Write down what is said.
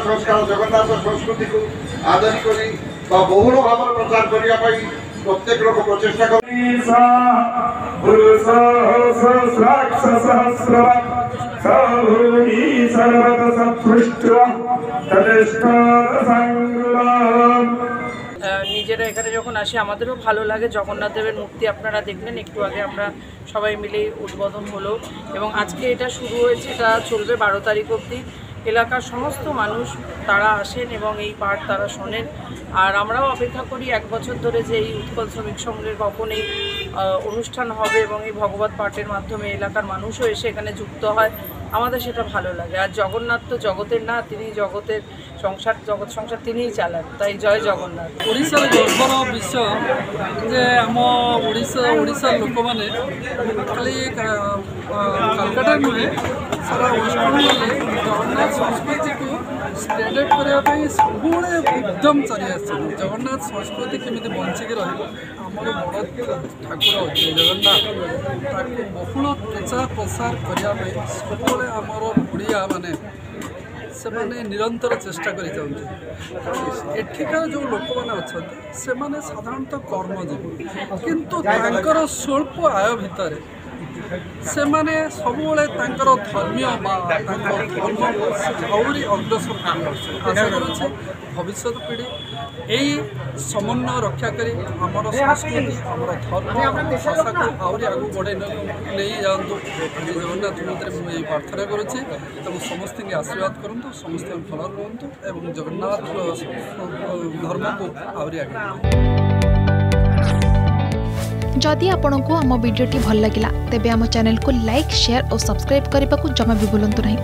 संस्कार जगन्नाथ संस्कृति को आदर करी बहुल भाव प्रचार करने प्रत्येक लोक प्रचेषा নিজেরা এখানে যখন আসি আমাদেরও ভালো লাগে। জগন্নাথ দেবের মূর্তি আপনারা দেখলেন একটু আগে, আমরা সবাই মিলে উদ্বোধন হলো এবং আজকে এটা শুরু হয়েছে, এটা চলবে 12 তারিখ অবধি। এলাকার সমস্ত মানুষ তারা আসেন এবং এই পাঠ তারা শোনেন। আর আমরাও অপেক্ষা করি 1 বছর ধরে যে এই উৎকল শ্রমিক সংঘের কখন এই অনুষ্ঠান হবে এবং এই ভগবত পাঠের মাধ্যমে এলাকার মানুষও এসে এখানে যুক্ত হয়, আমাদের সেটা ভালো লাগে। আর জগন্নাথ তো জগতের না, তিনি জগতের সংসার, জগৎ সংসার তিনিই চালান, তাই জয় জগন্নাথ। ওড়িশার গর্বর বিষয় যে আম ওড়িশার লোক মানে খালি কালকাটা নুহে সারা ওয়েস্টবেঙ্গলে জগন্নাথ সংস্কৃতি को स्प्रेड करने सबुले उद्यम चली आसान। जगन्नाथ संस्कृति केमी बंचिकी रमर बड़ ठाकुर अच्छे जगन्नाथ बहुल प्रचार प्रसार करने सबुले आमर ओडिया माने से माने निरंतर चेष्टा कर एठिकार जो लोक मैंने अच्छा से माने साधारणतः कर्मजीवी किंतु तांकर स्वल्प आय भितर से माने सबुले तांकर धर्मीय धर्म आहरी अग्रसर आशा करुचे भविष्य पीढ़ी यही समन्वय रक्षा करी आमर संस्कृति आमर धर्म भाषा को आहरी आगू बढ़े नहीं जातु। जगन्नाथ मंदिर मुझे प्रार्थना करुच्ची तेज समस्त आशीर्वाद करूँ, समस्त भल रुहतु एवं जगन्नाथ धर्म को आहरी आगे। जदि आपंक आम भिडी भल लगा तेब आम चैनल को लाइक, शेयर और सब्सक्राइब करने को जमा भी भूलु नहीं।